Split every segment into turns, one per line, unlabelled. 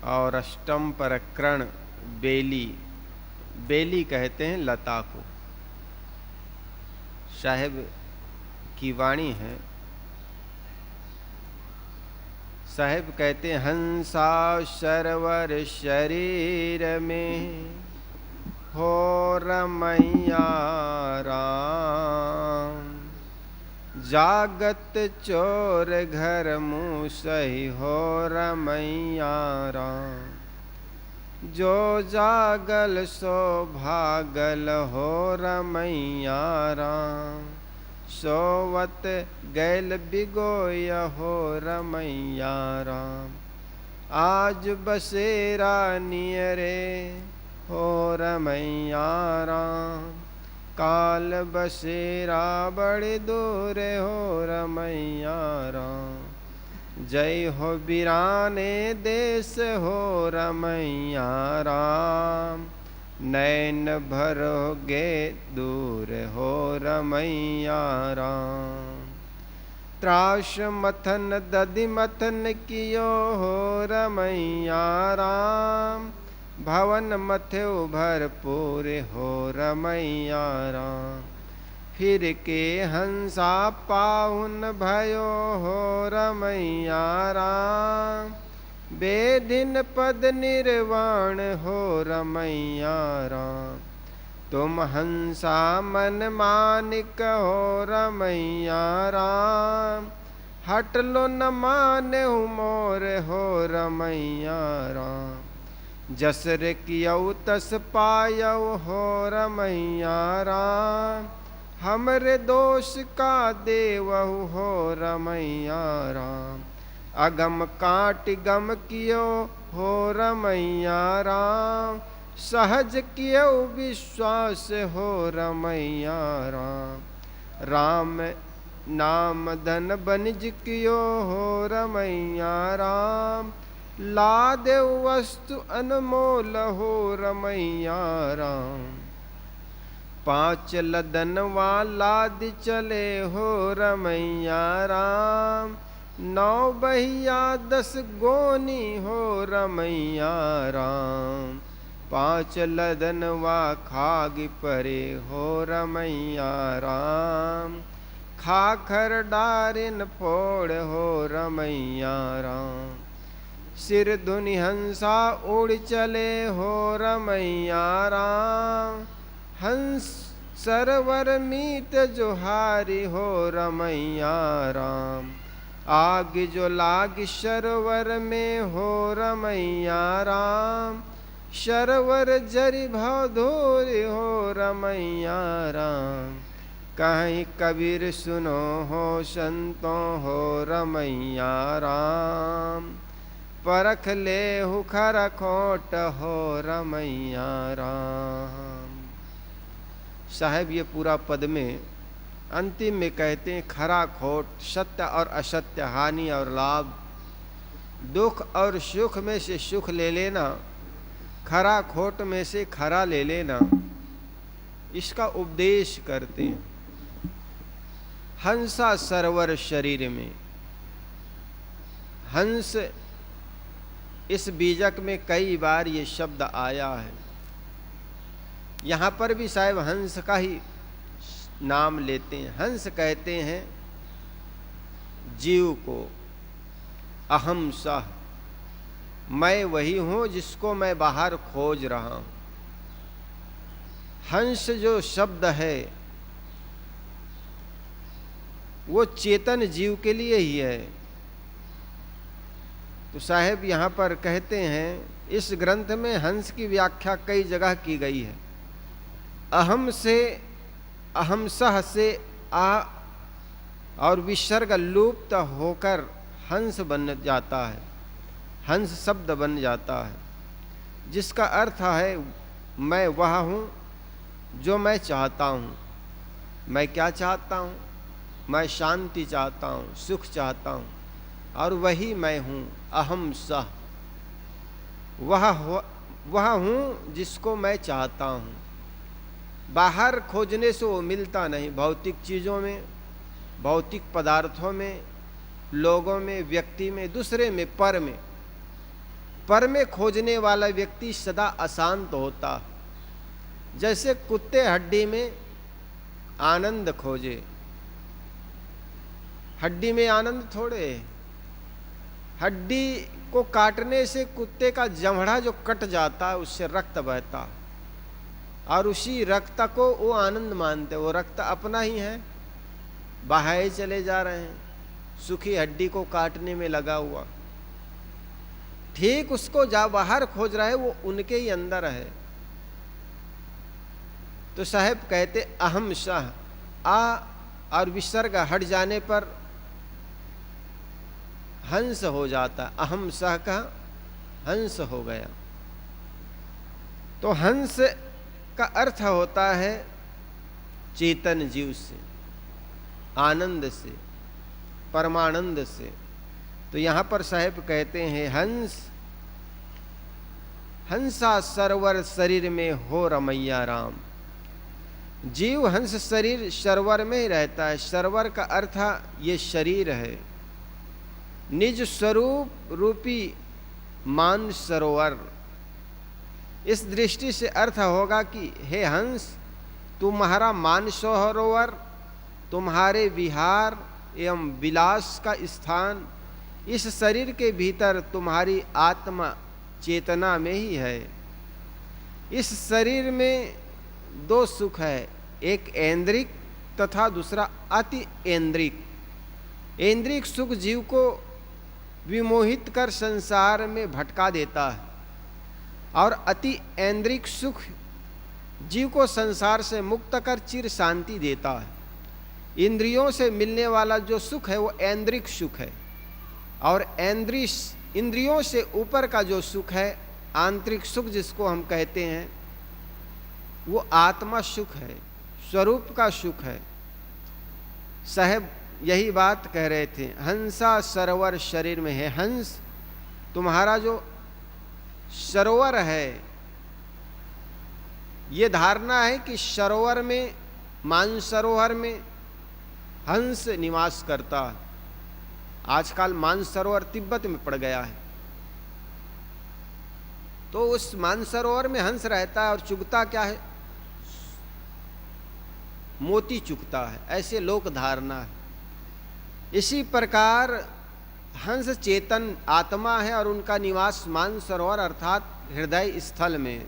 और अष्टम प्रकरण बेली। बेली कहते हैं लता को। साहेब की वाणी है। साहेब कहते हैं हंसा सरवर शरीर में हो रमैया राम, जागत चोर घर मूसही हो रमैया राम, जो जागल सो भागल हो रमैया राम, सोवत गैल बिगोय हो रमैया राम, आज बसेरा नियरे हो रमैया राम, काल बसेरा बड़े दूर हो रमैया राम, जय हो बिराने देश हो रमैया राम, नैन भरोगे दूर हो रमैया राम, त्रास मथन दधि मथन कियो हो रमैया राम, भवन मथ्यो भरपूर हो रमैया राम, फिर के हंसा पाहुन भयो हो रमैया राम, बेदिन पद निर्वाण हो रमैया राम, तुम हंसा मन मानिक हो रमैया राम, हट लो न माने मोर हो रमैया राम, जसर कियौ तस पायौ हो रमैया राम, हमरे दोष का देवहु हो रमैया राम, अगम काट गम कियो हो रमैया राम, सहज कियो विश्वास हो रमैया राम, राम नाम धन बनिज कियो हो रमैया राम, लादे वस्तु अनमोल हो रमैया राम, पांच लदनवा लाद चले हो रमैया राम, नौ बहिया 10 गोनी हो रमैया राम, पांच लदनवा खाग परे हो रमैया राम, खाखर डारिन फोड़ हो रमैया राम, सिर धुनि हंसा उड़ चले हो रमैया राम, हंस सरवर मीत जोहारी हो रमैया राम, आग जो लाग सरवर में हो रमैया राम, सरवर जरि भव धूरि हो रमैया राम, कहीं कबीर सुनो हो संतों हो रमैया राम, परख ले हुखर खोट हो रमैया राम। साहेब ये पूरा पद में अंतिम में कहते हैं खरा खोट, सत्य और असत्य, हानि और लाभ, दुख और सुख में से सुख ले लेना, खरा खोट में से खरा ले लेना, इसका उपदेश करते हैं। हंसा सरवर शरीर में, हंस इस बीजक में कई बार ये शब्द आया है। यहाँ पर भी साहब हंस का ही नाम लेते हैं। हंस कहते हैं जीव को, अहम सह, मैं वही हूँ जिसको मैं बाहर खोज रहा हूँ। हंस जो शब्द है वो चेतन जीव के लिए ही है। तो साहेब यहाँ पर कहते हैं इस ग्रंथ में हंस की व्याख्या कई जगह की गई है। अहम से, अहमसह से आ और विसर्ग लुप्त होकर हंस बन जाता है, हंस शब्द बन जाता है, जिसका अर्थ है मैं वह हूँ जो मैं चाहता हूँ। मैं क्या चाहता हूँ? मैं शांति चाहता हूँ, सुख चाहता हूँ, और वही मैं हूँ। अहम सह, वह हूँ जिसको मैं चाहता हूँ। बाहर खोजने से वो मिलता नहीं, भौतिक चीज़ों में, भौतिक पदार्थों में, लोगों में, व्यक्ति में, दूसरे में, पर में। पर में खोजने वाला व्यक्ति सदा अशांत होता। जैसे कुत्ते हड्डी में आनंद खोजे, हड्डी में आनंद थोड़े, हड्डी को काटने से कुत्ते का जमड़ा जो कट जाता है उससे रक्त बहता, और उसी रक्त को वो आनंद मानते, वो रक्त अपना ही है, बहाए चले जा रहे हैं, सूखी हड्डी को काटने में लगा हुआ। ठीक उसको जा बाहर खोज रहा है, वो उनके ही अंदर है। तो साहब कहते अहम सह, आ और विसर्ग हट जाने पर हंस हो जाता, अहम सह का हंस हो गया। तो हंस का अर्थ होता है चेतन जीव से, आनंद से, परमानंद से। तो यहां पर साहब कहते हैं हंस, हंसा सरवर शरीर में हो रमैया राम। जीव हंस शरीर सरवर में ही रहता है। सरवर का अर्थ ये शरीर है, निज स्वरूप रूपी मान सरोवर। इस दृष्टि से अर्थ होगा कि हे हंस, तुम्हारा मान सरोवर, तुम्हारे विहार एवं विलास का स्थान इस शरीर के भीतर तुम्हारी आत्मा चेतना में ही है। इस शरीर में दो सुख है, एक ऐन्द्रिक तथा दूसरा अति ऐन्द्रिक। ऐन्द्रिक सुख जीव को विमोहित कर संसार में भटका देता है, और अति ऐन्द्रिक सुख जीव को संसार से मुक्त कर चिर शांति देता है। इंद्रियों से मिलने वाला जो सुख है वो ऐन्द्रिक सुख है, और इंद्रियों से ऊपर का जो सुख है, आंतरिक सुख जिसको हम कहते हैं, वो आत्मा सुख है, स्वरूप का सुख है। साहब यही बात कह रहे थे, हंसा सरोवर शरीर में है। हंस तुम्हारा जो सरोवर है, ये धारणा है कि सरोवर में, मानसरोवर में हंस निवास करता है। आजकल मानसरोवर तिब्बत में पड़ गया है, तो उस मानसरोवर में हंस रहता है और चुगता क्या है, मोती चुगता है, ऐसे लोक धारणा है। इसी प्रकार हंस चेतन आत्मा है और उनका निवास मानसरोवर अर्थात हृदय स्थल में,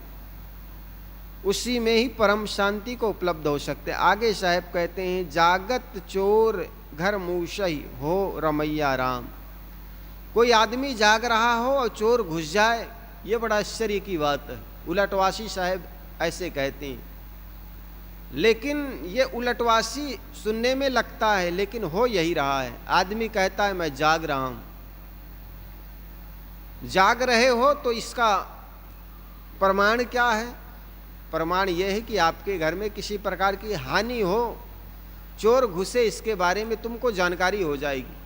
उसी में ही परम शांति को उपलब्ध हो सकते हैं। आगे साहब कहते हैं जागत चोर घर मूसही हो रमैया राम। कोई आदमी जाग रहा हो और चोर घुस जाए, ये बड़ा आश्चर्य की बात है। उलटवासी साहब ऐसे कहते हैं, लेकिन ये उलटवासी सुनने में लगता है, लेकिन हो यही रहा है। आदमी कहता है मैं जाग रहा हूं, जाग रहे हो तो इसका प्रमाण क्या है? प्रमाण यह है कि आपके घर में किसी प्रकार की हानि हो, चोर घुसे, इसके बारे में तुमको जानकारी हो जाएगी।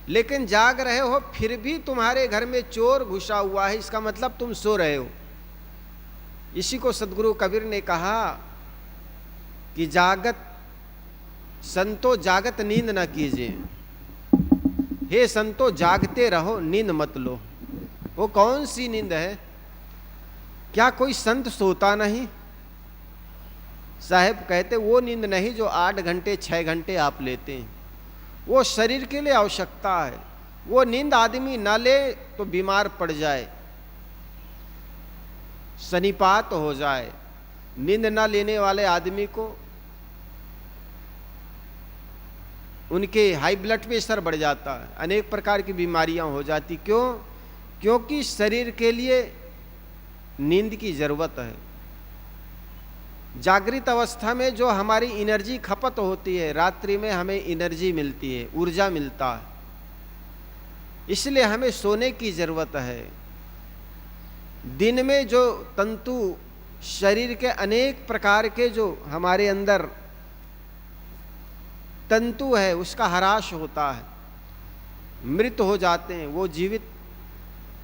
लेकिन जाग रहे हो फिर भी तुम्हारे घर में चोर घुसा हुआ है, इसका मतलब तुम सो रहे हो। इसी को सदगुरु कबीर ने कहा कि जागत संतो जागत नींद न कीजिए, हे संतो जागते रहो नींद मत लो। वो कौन सी नींद है? क्या कोई संत सोता नहीं? साहब कहते वो नींद नहीं जो 8 घंटे 6 घंटे आप लेते हैं, वो शरीर के लिए आवश्यकता है। वो नींद आदमी ना ले तो बीमार पड़ जाए, सनिपात हो जाए। नींद ना लेने वाले आदमी को उनके हाई ब्लड प्रेशर बढ़ जाता है, अनेक प्रकार की बीमारियां हो जाती। क्यों? क्योंकि शरीर के लिए नींद की जरूरत है। जागृत अवस्था में जो हमारी एनर्जी खपत होती है, रात्रि में हमें एनर्जी मिलती है, ऊर्जा मिलता है, इसलिए हमें सोने की जरूरत है। दिन में जो तंतु शरीर के अनेक प्रकार के जो हमारे अंदर तंतु है उसका ह्रास होता है, मृत हो जाते हैं। वो जीवित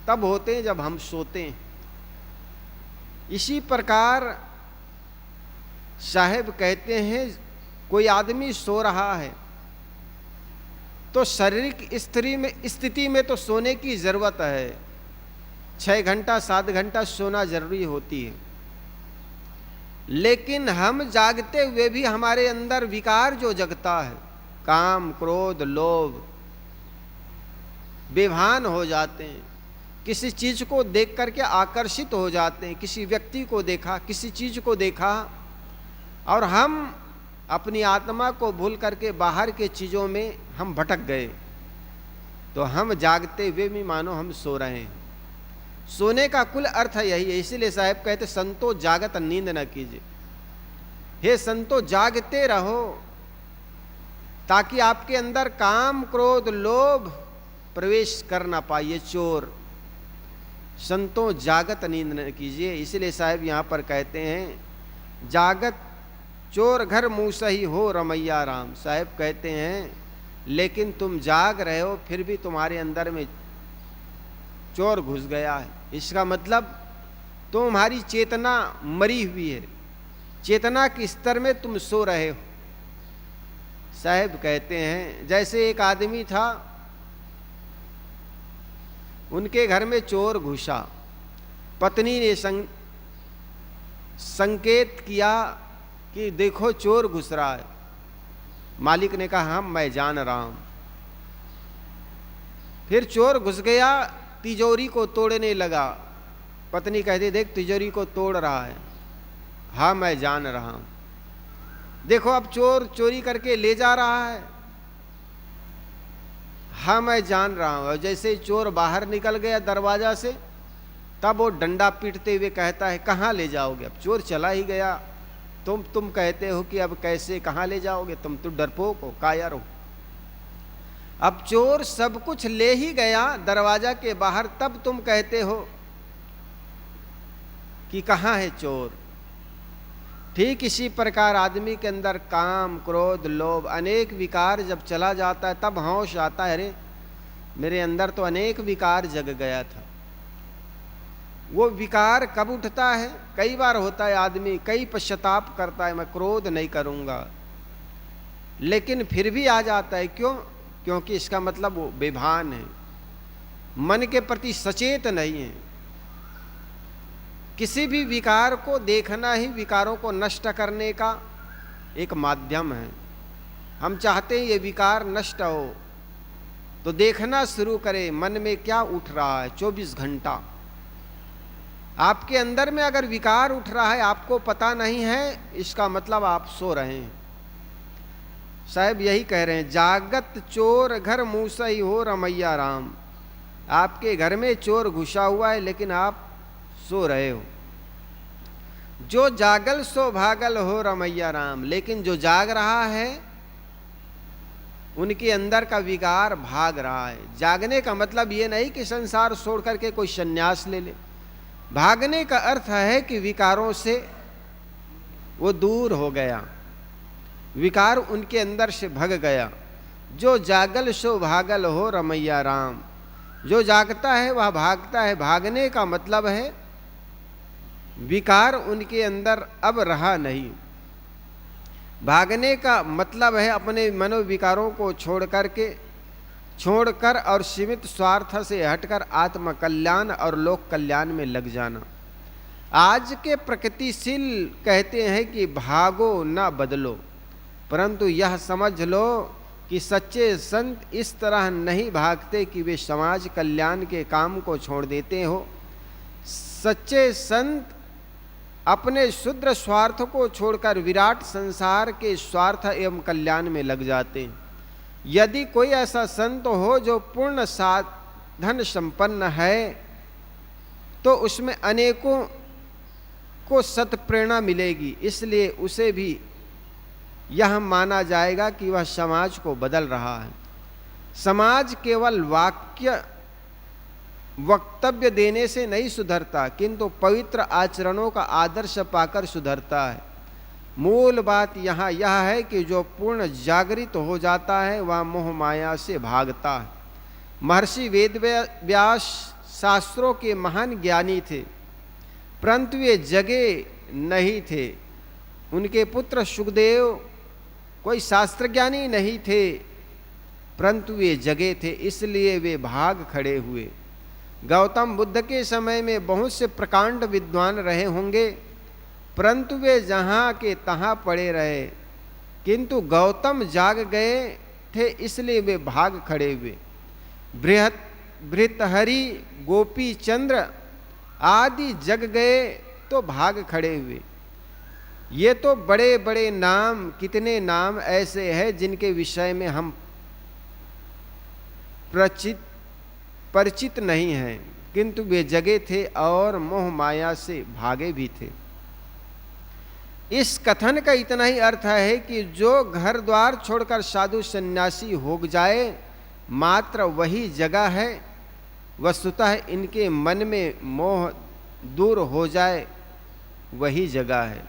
तब होते हैं जब हम सोते हैं। इसी प्रकार साहेब कहते हैं कोई आदमी सो रहा है तो शारीरिक स्थिति में तो सोने की जरूरत है, 6 घंटा 7 घंटा सोना जरूरी होती है, लेकिन हम जागते हुए भी हमारे अंदर विकार जो जगता है, काम क्रोध लोभ, बेभान हो जाते हैं, किसी चीज को देख करके आकर्षित हो जाते हैं, किसी व्यक्ति को देखा, किसी चीज को देखा और हम अपनी आत्मा को भूल करके बाहर के चीजों में हम भटक गए, तो हम जागते हुए भी मानो हम सो रहे हैं। सोने का कुल अर्थ यही है। इसीलिए साहब कहते संतो जागत नींद न कीजिए। हे संतो जागते रहो, ताकि आपके अंदर काम क्रोध लोभ प्रवेश कर ना पाइए चोर। संतो जागत नींद न कीजिए। इसलिए साहब यहाँ पर कहते हैं जागत चोर घर मूसही हो रमैया राम। साहब कहते हैं लेकिन तुम जाग रहे हो फिर भी तुम्हारे अंदर में चोर घुस गया है। इसका मतलब तुम्हारी चेतना मरी हुई है, चेतना के स्तर में तुम सो रहे हो। साहब कहते हैं जैसे एक आदमी था, उनके घर में चोर घुसा, पत्नी ने संकेत किया कि देखो चोर घुस रहा है। मालिक ने कहा हाँ मैं जान रहा हूं। फिर चोर घुस गया, तिजोरी को तोड़ने लगा। पत्नी कहती देख तिजोरी को तोड़ रहा है। हाँ मैं जान रहा हूं। देखो अब चोर चोरी करके ले जा रहा है। हाँ मैं जान रहा हूं। और जैसे ही चोर बाहर निकल गया दरवाजा से, तब वो डंडा पीटते हुए कहता है कहाँ ले जाओगे? अब चोर चला ही गया, तुम कहते हो कि अब कैसे कहाँ ले जाओगे? तुम तो डरपोक हो, कायर हो। अब चोर सब कुछ ले ही गया दरवाजा के बाहर, तब तुम कहते हो कि कहाँ है चोर? ठीक इसी प्रकार आदमी के अंदर काम क्रोध लोभ अनेक विकार जब चला जाता है, तब होश आता है अरे मेरे अंदर तो अनेक विकार जग गया था। वो विकार कब उठता है? कई बार होता है, आदमी कई पश्चाताप करता है मैं क्रोध नहीं करूंगा, लेकिन फिर भी आ जाता है। क्यों? क्योंकि इसका मतलब वो बेभान है, मन के प्रति सचेत नहीं है। किसी भी विकार को देखना ही विकारों को नष्ट करने का एक माध्यम है। हम चाहते हैं ये विकार नष्ट हो, तो देखना शुरू करें मन में क्या उठ रहा है 24 घंटा। आपके अंदर में अगर विकार उठ रहा है आपको पता नहीं है, इसका मतलब आप सो रहे हैं। साहब यही कह रहे हैं जागत चोर घर मूसई हो रमैया राम। आपके घर में चोर घुसा हुआ है लेकिन आप सो रहे हो। जो जागल सो भागल हो रमैया राम। लेकिन जो जाग रहा है उनके अंदर का विकार भाग रहा है। जागने का मतलब ये नहीं कि संसार छोड़ करके कोई संन्यास ले ले। भागने का अर्थ है कि विकारों से वो दूर हो गया, विकार उनके अंदर से भग गया। जो जागल सो भागल हो रमैया राम। जो जागता है वह भागता है। भागने का मतलब है विकार उनके अंदर अब रहा नहीं। भागने का मतलब है अपने मनोविकारों को छोड़कर और सीमित स्वार्थ से हटकर आत्म कल्याण और लोक कल्याण में लग जाना। आज के प्रगतिशील कहते हैं कि भागो ना बदलो, परंतु यह समझ लो कि सच्चे संत इस तरह नहीं भागते कि वे समाज कल्याण के काम को छोड़ देते हो। सच्चे संत अपने शुद्र स्वार्थ को छोड़कर विराट संसार के स्वार्थ एवं कल्याण में लग जाते हैं। यदि कोई ऐसा संत हो जो पूर्ण साधन संपन्न है, तो उसमें अनेकों को सत प्रेरणा मिलेगी। इसलिए उसे भी यह माना जाएगा कि वह समाज को बदल रहा है। समाज केवल वक्तव्य देने से नहीं सुधरता, किंतु पवित्र आचरणों का आदर्श पाकर सुधरता है। मूल बात यहाँ यह है कि जो पूर्ण जागृत हो जाता है वह मोह माया से भागता है। महर्षि वेद व्यास शास्त्रों के महान ज्ञानी थे, परंतु वे जगे नहीं थे। उनके पुत्र सुखदेव कोई शास्त्र ज्ञानी नहीं थे, परंतु वे जगे थे, इसलिए वे भाग खड़े हुए। गौतम बुद्ध के समय में बहुत से प्रकांड विद्वान रहे होंगे, परंतु वे जहाँ के तहाँ पड़े रहे, किंतु गौतम जाग गए थे इसलिए वे भाग खड़े हुए। भृतहरि, गोपी चंद्र आदि जग गए तो भाग खड़े हुए। ये तो बड़े बड़े नाम, कितने नाम ऐसे हैं जिनके विषय में हम परिचित नहीं हैं, किंतु वे जगे थे और मोह माया से भागे भी थे। इस कथन का इतना ही अर्थ है कि जो घर द्वार छोड़कर साधु सन्यासी हो जाए, मात्र वही जगह है। वस्तुतः इनके मन में मोह दूर हो जाए वही जगह है।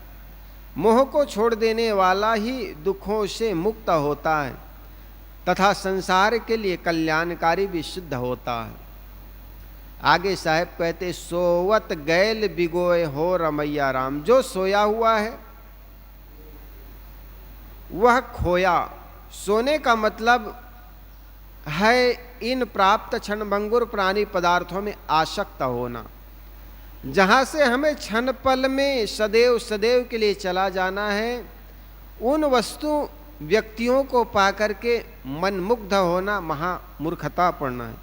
मोह को छोड़ देने वाला ही दुखों से मुक्त होता है तथा संसार के लिए कल्याणकारी भी सिद्ध होता है। आगे साहब कहते, सोवत गैल बिगोए हो रमैया राम। जो सोया हुआ है वह खोया। सोने का मतलब है इन प्राप्त क्षणभंगुर प्राणी पदार्थों में आसक्त होना, जहाँ से हमें क्षण पल में सदैव सदैव के लिए चला जाना है। उन वस्तु व्यक्तियों को पाकर के मन मुग्ध होना महामूर्खतापूर्ण है।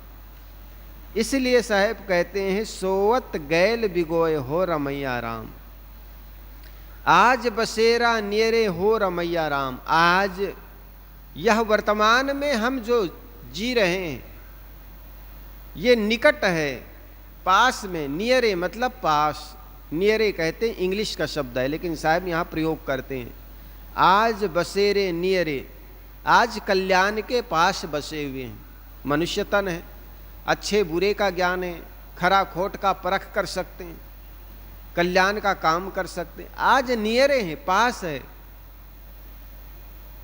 इसलिए साहब कहते हैं, सोवत गैल बिगोए हो रमैया राम। आज बसेरा नियरे हो रमैया राम। आज यह वर्तमान में हम जो जी रहे हैं ये निकट है, पास में। नियरे मतलब पास, नियरे कहते हैं इंग्लिश का शब्द है, लेकिन साहब यहाँ प्रयोग करते हैं आज बसेरे नियरे। आज कल्याण के पास बसे हुए हैं। मनुष्य तन है, अच्छे बुरे का ज्ञान है, खरा खोट का परख कर सकते हैं, कल्याण का काम कर सकते हैं। आज नियरे हैं, पास है।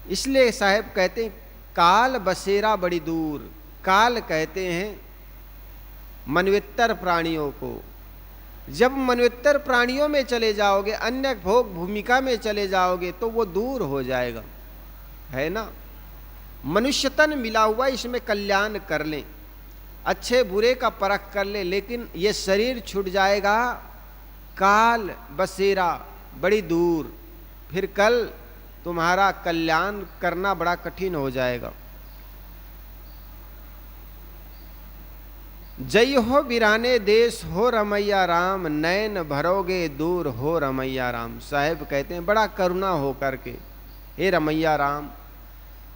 इसलिए साहब कहते हैं काल बसेरा बड़ी दूर। काल कहते हैं मनवेत्तर प्राणियों को। जब मनवेत्तर प्राणियों में चले जाओगे, अन्य भोग भूमिका में चले जाओगे तो वो दूर हो जाएगा, है ना। मनुष्य तन मिला हुआ, इसमें कल्याण कर लें, अच्छे बुरे का परख कर ले, लेकिन ये शरीर छूट जाएगा। काल बसेरा बड़ी दूर, फिर कल तुम्हारा कल्याण करना बड़ा कठिन हो जाएगा। जय हो बिराने देश हो रमैया राम, नैन भरोगे दूर हो रमैया राम। साहेब कहते हैं बड़ा करुणा हो करके, हे रमैया राम,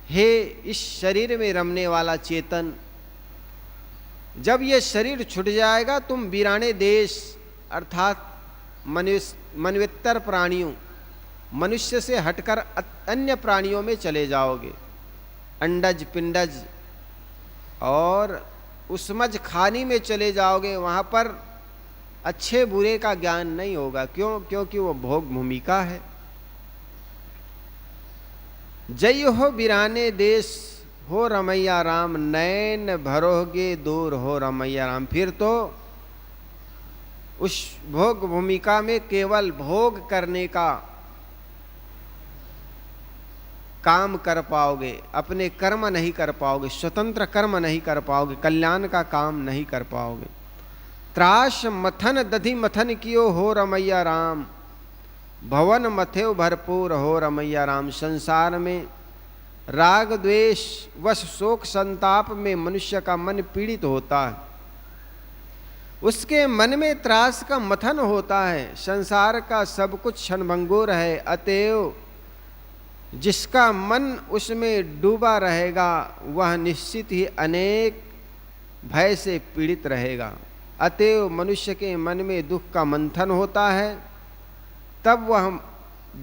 हे इस शरीर में रमने वाला चेतन, जब ये शरीर छूट जाएगा तुम बिराने देश अर्थात मनवेत्तर प्राणियों, मनुष्य से हटकर अन्य प्राणियों में चले जाओगे। अंडज पिंडज और उसमज खानी में चले जाओगे। वहाँ पर अच्छे बुरे का ज्ञान नहीं होगा। क्यों? क्योंकि वो भोग भूमिका है। जय हो बिराने देश हो रमैया राम, नैन भरोगे दूर हो रमैया राम। फिर तो उस भोग भूमिका में केवल भोग करने का काम कर पाओगे, अपने कर्म नहीं कर पाओगे, स्वतंत्र कर्म नहीं कर पाओगे, कल्याण का काम नहीं कर पाओगे। त्रास मथन दधि मथन कियो हो रमैया राम, भवन मथेव भरपूर हो रमैया राम। संसार में राग द्वेष वश शोक संताप में मनुष्य का मन पीड़ित होता है, उसके मन में त्रास का मथन होता है। संसार का सब कुछ क्षणभंगुर है, अतएव जिसका मन उसमें डूबा रहेगा वह निश्चित ही अनेक भय से पीड़ित रहेगा। अतएव मनुष्य के मन में दुख का मंथन होता है, तब वह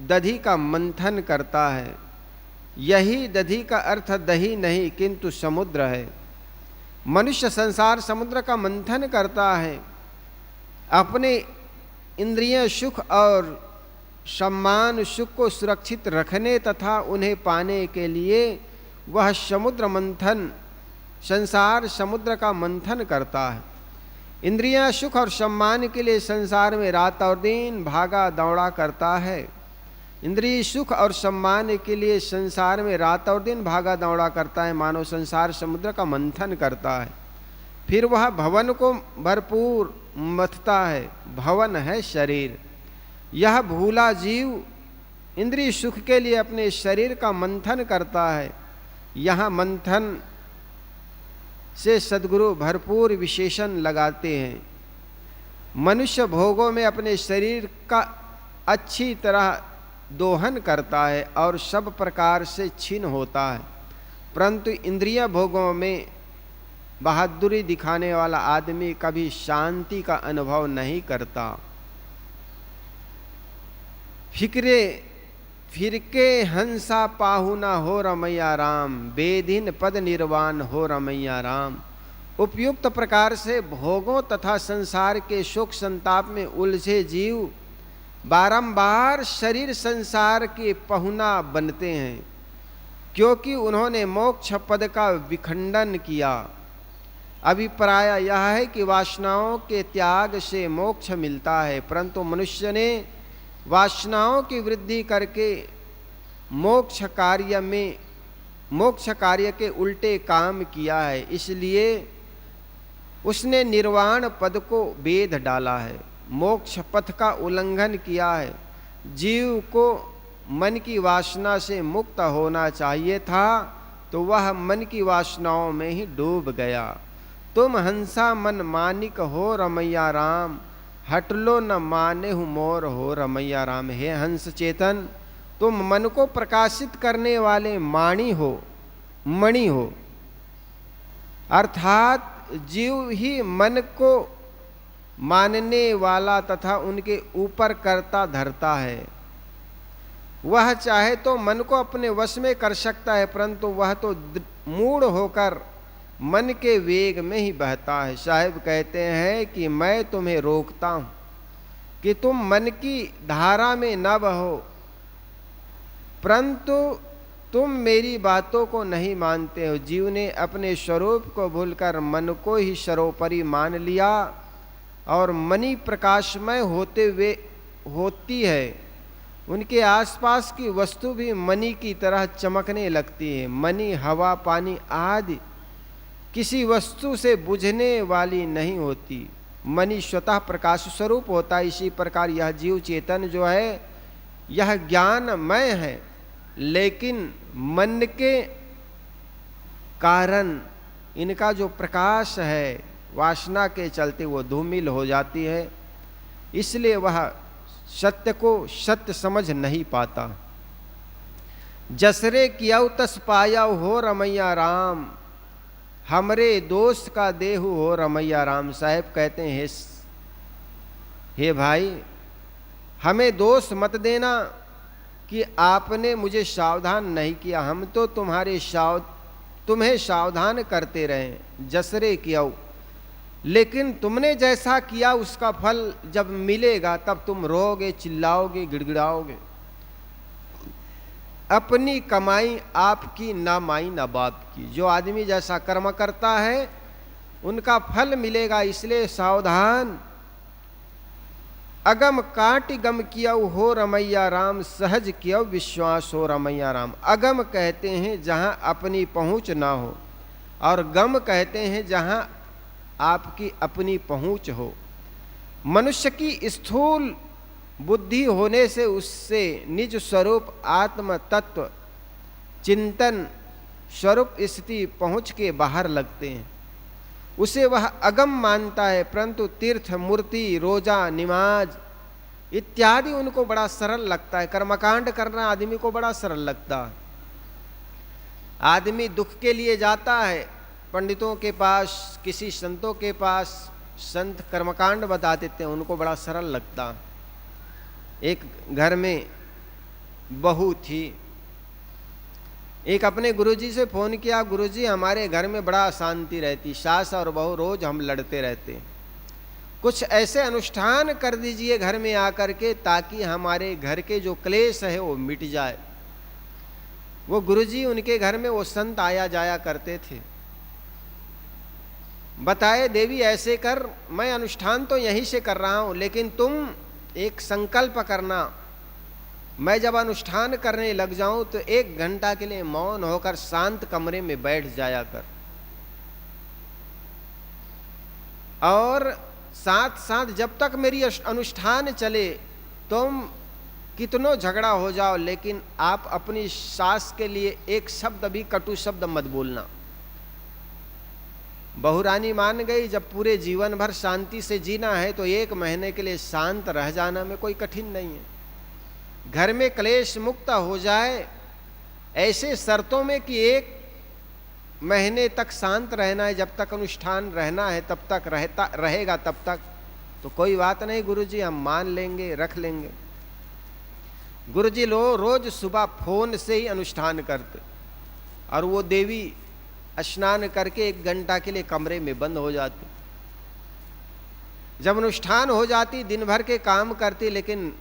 दधि का मंथन करता है। यही दधि का अर्थ दही नहीं किंतु समुद्र है। मनुष्य संसार समुद्र का मंथन करता है। अपने इंद्रिय सुख और सम्मान सुख को सुरक्षित रखने तथा उन्हें पाने के लिए वह समुद्र मंथन, संसार समुद्र का मंथन करता है। इंद्रियां सुख और सम्मान के लिए संसार में रात और दिन भागा दौड़ा करता है। इंद्रिय सुख और सम्मान के लिए संसार में रात और दिन भागा दौड़ा करता है, मानो संसार समुद्र का मंथन करता है। फिर वह भवन को भरपूर मथता है। भवन है शरीर। यह भूला जीव इंद्रिय सुख के लिए अपने शरीर का मंथन करता है। यहाँ मंथन से सद्गुरु भरपूर विशेषण लगाते हैं। मनुष्य भोगों में अपने शरीर का अच्छी तरह दोहन करता है और सब प्रकार से छीन होता है, परंतु इंद्रिय भोगों में बहादुरी दिखाने वाला आदमी कभी शांति का अनुभव नहीं करता। फिरके हंसा पाहुना हो रमैया राम, बेदीन पद निर्वाण हो रमैया राम। उपयुक्त प्रकार से भोगों तथा संसार के शोक संताप में उलझे जीव बारंबार शरीर संसार के पहुना बनते हैं, क्योंकि उन्होंने मोक्ष पद का विखंडन किया। अभिप्राय यह है कि वासनाओं के त्याग से मोक्ष मिलता है, परंतु मनुष्य ने वासनाओं की वृद्धि करके मोक्ष कार्य के उल्टे काम किया है, इसलिए उसने निर्वाण पद को बेध डाला है, मोक्ष पथ का उल्लंघन किया है। जीव को मन की वासना से मुक्त होना चाहिए था, तो वह मन की वासनाओं में ही डूब गया। तुम हंसा मन मानिक हो रमैया राम, हटलो न माने हूँ मोर हो रमैया राम। हे हंस चेतन, तुम मन को प्रकाशित करने वाले मणि हो, अर्थात जीव ही मन को मानने वाला तथा उनके ऊपर करता धरता है। वह चाहे तो मन को अपने वश में कर सकता है, परंतु वह तो मूढ़ होकर मन के वेग में ही बहता है। साहिब कहते हैं कि मैं तुम्हें रोकता हूं कि तुम मन की धारा में न बहो, परंतु तुम मेरी बातों को नहीं मानते हो। जीव ने अपने स्वरूप को भूलकर मन को ही सर्वोपरि मान लिया और मणि प्रकाशमय होती है, उनके आसपास की वस्तु भी मणि की तरह चमकने लगती है। मणि, हवा, पानी आदि किसी वस्तु से बुझने वाली नहीं होती। मणि स्वतः प्रकाश स्वरूप होता है। इसी प्रकार यह जीव चेतन जो है यह ज्ञानमय है, लेकिन मन के कारण इनका जो प्रकाश है वासना के चलते वो धूमिल हो जाती है, इसलिए वह सत्य को सत्य समझ नहीं पाता। जसरे किया तस पाया हो रमैया राम, हमरे दोस्त का देहु हो रमैया राम। साहब कहते हैं हे भाई, हमें दोष मत देना कि आपने मुझे सावधान नहीं किया, हम तो तुम्हें सावधान करते रहे, जसरे किया, लेकिन तुमने जैसा किया उसका फल जब मिलेगा तब तुम रोगे, चिल्लाओगे, गिड़गिड़ाओगे। अपनी कमाई आपकी ना माई ना बाप की। जो आदमी जैसा कर्म करता है उनका फल मिलेगा, इसलिए सावधान। अगम काटि गम किया हो रमैया राम, सहज किया विश्वास हो रमैया राम। अगम कहते हैं जहां अपनी पहुंच ना हो, और गम कहते हैं जहां आपकी अपनी पहुंच हो। मनुष्य की स्थूल बुद्धि होने से उससे निज स्वरूप आत्म तत्व चिंतन स्वरूप स्थिति पहुंच के बाहर लगते हैं, उसे वह अगम मानता है। परंतु तीर्थ, मूर्ति, रोजा, नमाज इत्यादि उनको बड़ा सरल लगता है। कर्मकांड करना आदमी को बड़ा सरल लगता है। आदमी दुख के लिए जाता है पंडितों के पास, किसी संतों के पास, संत कर्मकांड बता देते हैं, उनको बड़ा सरल लगता। एक घर में बहू थी, एक अपने गुरुजी से फोन किया, गुरुजी हमारे घर में बड़ा अशांति रहती, सास और बहू रोज हम लड़ते रहते, कुछ ऐसे अनुष्ठान कर दीजिए घर में आकर के ताकि हमारे घर के जो क्लेश है वो मिट जाए। वो गुरुजी उनके घर में वो संत आया जाया करते थे। बताए देवी ऐसे कर, मैं अनुष्ठान तो यहीं से कर रहा हूं, लेकिन तुम एक संकल्प करना, मैं जब अनुष्ठान करने लग जाऊं तो 1 घंटा के लिए मौन होकर शांत कमरे में बैठ जाया कर। और साथ साथ जब तक मेरी अनुष्ठान चले, तुम कितनो झगड़ा हो जाओ, लेकिन आप अपनी सास के लिए एक शब्द भी कटु शब्द मत बोलना। बहू रानी मान गई, जब पूरे जीवन भर शांति से जीना है तो 1 महीने के लिए शांत रह जाना में कोई कठिन नहीं है। घर में क्लेश मुक्त हो जाए ऐसे शर्तों में कि 1 महीने तक शांत रहना है, जब तक अनुष्ठान रहना है तब तक रहेगा, तब तक तो कोई बात नहीं गुरुजी, हम मान लेंगे, रख लेंगे। गुरुजी रोज सुबह फोन से ही अनुष्ठान करते, और वो देवी स्नान करके 1 घंटा के लिए कमरे में बंद हो जाती। जब अनुष्ठान हो जाती, दिन भर के काम करती, लेकिन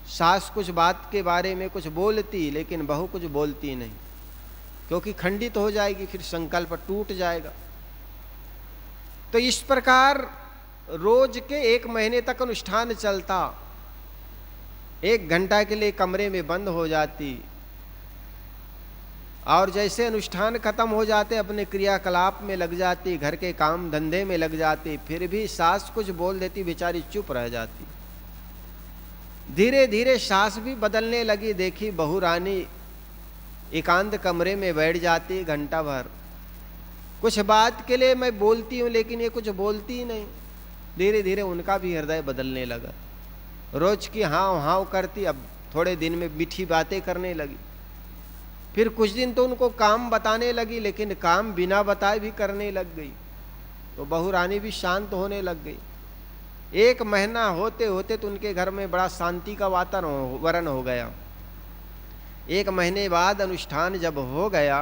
सास कुछ बात के बारे में कुछ बोलती, लेकिन बहू कुछ बोलती नहीं, क्योंकि खंडित हो जाएगी, फिर संकल्प टूट जाएगा। तो इस प्रकार रोज के 1 महीने तक अनुष्ठान चलता, 1 घंटा के लिए कमरे में बंद हो जाती, और जैसे अनुष्ठान खत्म हो जाते अपने क्रियाकलाप में लग जाती, घर के काम धंधे में लग जाती, फिर भी सास कुछ बोल देती, बेचारी चुप रह जाती। धीरे धीरे सास भी बदलने लगी। देखी बहू रानी एकांत कमरे में बैठ जाती घंटा भर, कुछ बात के लिए मैं बोलती हूँ लेकिन ये कुछ बोलती ही नहीं। धीरे धीरे उनका भी हृदय बदलने लगा, रोज की हाव हाव करती, अब थोड़े दिन में मीठी बातें करने लगी। फिर कुछ दिन तो उनको काम बताने लगी, लेकिन काम बिना बताए भी करने लग गई, तो बहू रानी भी शांत होने लग गई। 1 महीना होते होते तो उनके घर में बड़ा शांति का वातावरण हो गया। 1 महीने बाद अनुष्ठान जब हो गया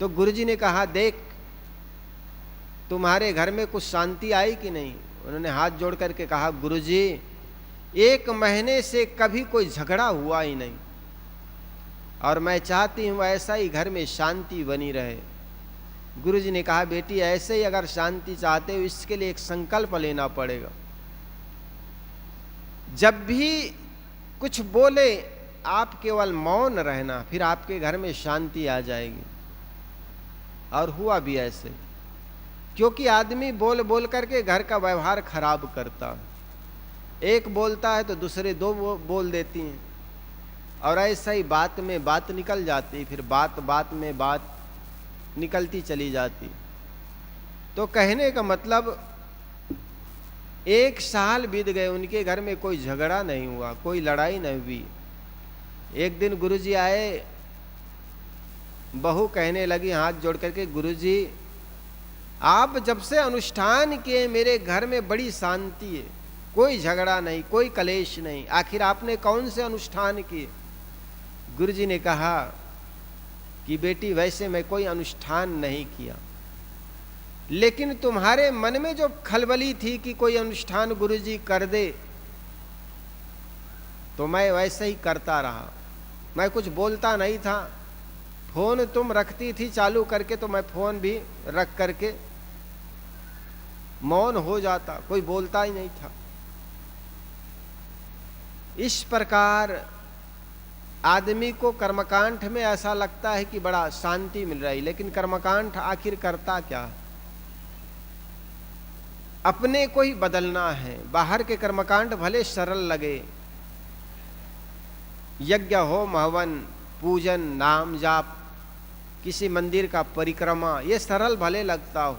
तो गुरुजी ने कहा, देख तुम्हारे घर में कुछ शांति आई कि नहीं। उन्होंने हाथ जोड़ करके कहा, गुरुजी 1 महीने से कभी कोई झगड़ा हुआ ही नहीं, और मैं चाहती हूँ ऐसा ही घर में शांति बनी रहे। गुरुजी ने कहा, बेटी ऐसे ही अगर शांति चाहते हो, इसके लिए एक संकल्प लेना पड़ेगा। जब भी कुछ बोले आप केवल मौन रहना, फिर आपके घर में शांति आ जाएगी। और हुआ भी ऐसे, क्योंकि आदमी बोल बोल करके घर का व्यवहार खराब करता है। एक बोलता है तो दूसरे 2 बोल देती हैं, और ऐसा ही बात में बात निकल जाती, फिर बात बात में बात निकलती चली जाती। तो कहने का मतलब 1 साल बीत गए, उनके घर में कोई झगड़ा नहीं हुआ, कोई लड़ाई नहीं हुई। एक दिन गुरुजी आए, बहू कहने लगी हाथ जोड़ करके, गुरुजी आप जब से अनुष्ठान किए मेरे घर में बड़ी शांति है, कोई झगड़ा नहीं, कोई कलेश नहीं, आखिर आपने कौन से अनुष्ठान किए। गुरुजी ने कहा कि बेटी वैसे मैं कोई अनुष्ठान नहीं किया, लेकिन तुम्हारे मन में जो खलबली थी कि कोई अनुष्ठान गुरुजी कर दे, तो मैं वैसे ही करता रहा। मैं कुछ बोलता नहीं था, फोन तुम रखती थी चालू करके तो मैं फोन भी रख करके मौन हो जाता, कोई बोलता ही नहीं था। इस प्रकार आदमी को कर्मकांड में ऐसा लगता है कि बड़ा शांति मिल रही, लेकिन कर्मकांड आखिर करता क्या है? अपने को ही बदलना है। बाहर के कर्मकांड भले सरल लगे, यज्ञ हो, हवन, पूजन, नाम जाप, किसी मंदिर का परिक्रमा, ये सरल भले लगता हो,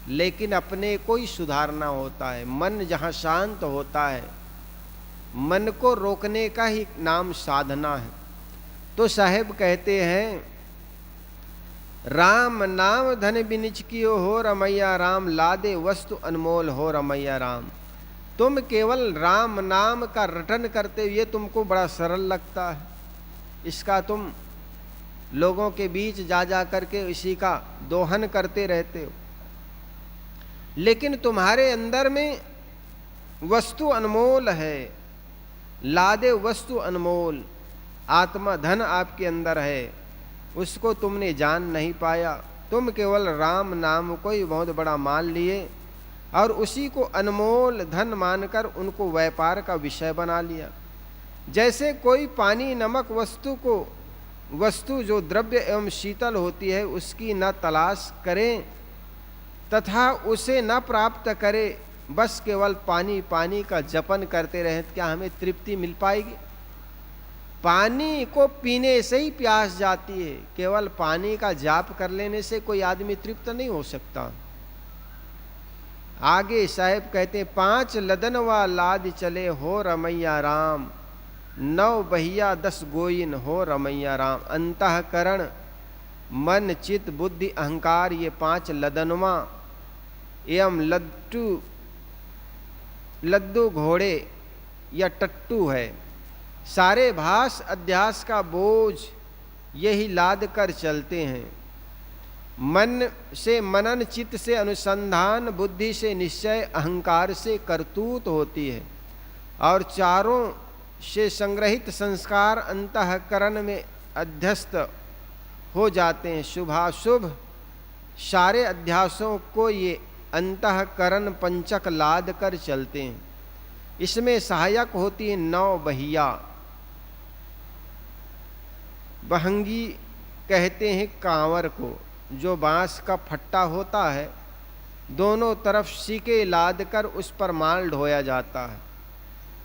लेकिन अपने को ही सुधारना होता है। मन जहाँ शांत होता है, मन को रोकने का ही नाम साधना है। तो साहेब कहते हैं, राम नाम धन बिनिच कियो हो रमैया राम, लादे वस्तु अनमोल हो रमैया राम। तुम केवल राम नाम का रटन करते हुए तुमको बड़ा सरल लगता है, इसका तुम लोगों के बीच जा जा करके इसी का दोहन करते रहते हो, लेकिन तुम्हारे अंदर में वस्तु अनमोल है, लादे वस्तु अनमोल, आत्मा धन आपके अंदर है, उसको तुमने जान नहीं पाया। तुम केवल राम नाम को ही बहुत बड़ा मान लिए और उसी को अनमोल धन मानकर उनको व्यापार का विषय बना लिया। जैसे कोई पानी नमक वस्तु जो द्रव्य एवं शीतल होती है उसकी न तलाश करें तथा उसे न प्राप्त करे, बस केवल पानी पानी का जपन करते रहे, तो क्या हमें तृप्ति मिल पाएगी? पानी को पीने से ही प्यास जाती है, केवल पानी का जाप कर लेने से कोई आदमी तृप्त नहीं हो सकता। आगे साहेब कहते हैं, 5 लदनवा लाद चले हो रमैया राम, 9 बहिया 10 गोइन हो रमैया राम। अंतःकरण, मन, चित्त, बुद्धि, अहंकार, ये 5 लदनवा एवं लद्दू घोड़े या टट्टू है। सारे भास अध्यास का बोझ यही लाद कर चलते हैं। मन से मनन, चित्त से अनुसंधान, बुद्धि से निश्चय, अहंकार से करतूत होती है, और चारों से संग्रहित संस्कार अंतःकरण में अध्यस्त हो जाते हैं। शुभाशुभ सारे अध्यासों को ये अंतःकरण पंचक लाद कर चलते हैं। इसमें सहायक होती है 9 बहिया। बहंगी कहते हैं कांवर को, जो बांस का फट्टा होता है, दोनों तरफ सीके लाद कर उस पर माल ढोया जाता है।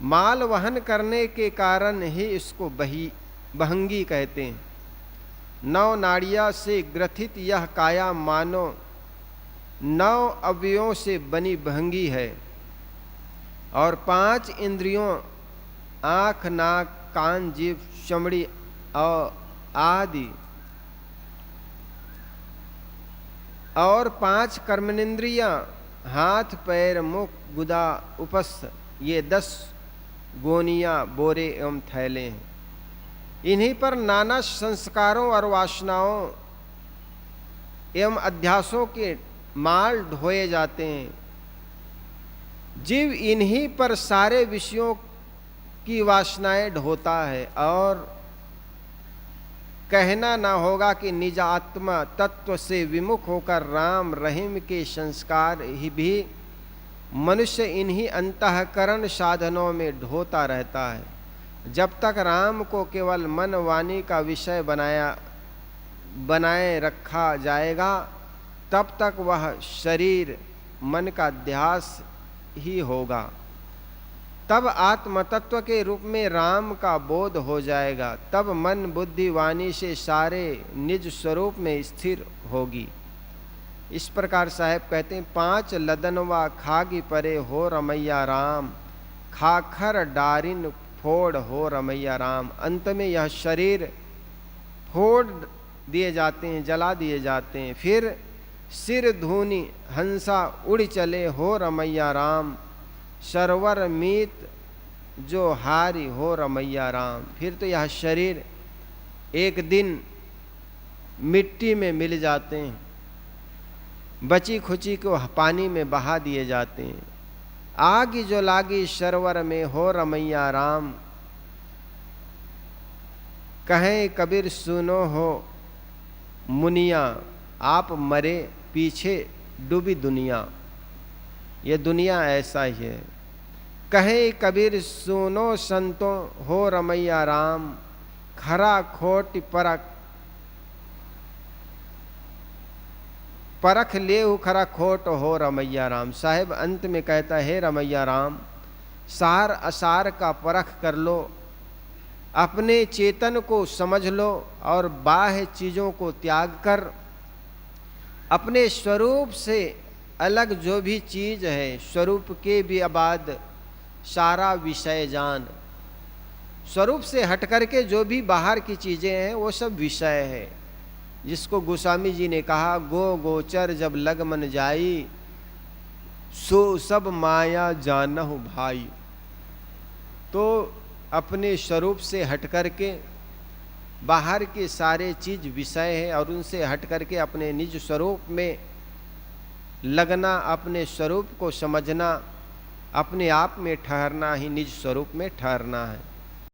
माल वहन करने के कारण ही इसको बहंगी कहते हैं। 9 नाड़ियाँ से ग्रथित यह काया मानो 9 अवयवों से बनी बहंगी है, और 5 इंद्रियों आँख, नाक, कान, जीभ, चमड़ी और आदि, और 5 कर्मेंद्रियां हाथ, पैर, मुख, गुदा, उपस्थ, ये 10 गोनियां, बोरे एवं थैले हैं। इन्हीं पर नाना संस्कारों और वासनाओं एवं अध्यासों के माल ढोए जाते हैं। जीव इन्हीं पर सारे विषयों की वासनाएं ढोता है, और कहना ना होगा कि निज आत्मा तत्व से विमुख होकर राम रहीम के संस्कार ही भी मनुष्य इन्हीं अंतःकरण साधनों में ढोता रहता है। जब तक राम को केवल मन वाणी का विषय बनाए रखा जाएगा, तब तक वह शरीर मन का ध्यास ही होगा। तब आत्म तत्व के रूप में राम का बोध हो जाएगा। तब मन, बुद्धि, वाणी से सारे निज स्वरूप में स्थिर होगी। इस प्रकार साहेब कहते हैं, 5 लदनवा खागी परे हो रमैया राम, खाखर डारिन फोड़ हो रमैया राम। अंत में यह शरीर फोड़ दिए जाते हैं, जला दिए जाते हैं। फिर सिर धूनी हंसा उड़ चले हो रमैया राम, सरवर मीत जो हारी हो रमैया राम। फिर तो यह शरीर एक दिन मिट्टी में मिल जाते हैं, बची खुची को पानी में बहा दिए जाते हैं। आग जो लागी सरवर में हो रमैया राम, कहें कबीर सुनो हो मुनिया, आप मरे पीछे डूबी दुनिया। ये दुनिया ऐसा ही है। कहे कबीर सुनो संतों हो रमैया राम, खरा खोट परख ले खरा खोट हो रमैया राम। साहेब अंत में कहता है, रमैया राम, सार असार का परख कर लो, अपने चेतन को समझ लो, और बाह्य चीज़ों को त्याग कर अपने स्वरूप से अलग जो भी चीज़ है, स्वरूप के भी अबाद सारा विषय जान। स्वरूप से हट करके जो भी बाहर की चीज़ें हैं वो सब विषय है। जिसको गोस्वामी जी ने कहा, गो गोचर जब लग मन जाई, सो सब माया जानहु भाई। तो अपने स्वरूप से हट करके बाहर के सारे चीज़ विषय है, और उनसे हट करके अपने निज स्वरूप में लगना, अपने स्वरूप को समझना, अपने आप में ठहरना ही निज स्वरूप में ठहरना है।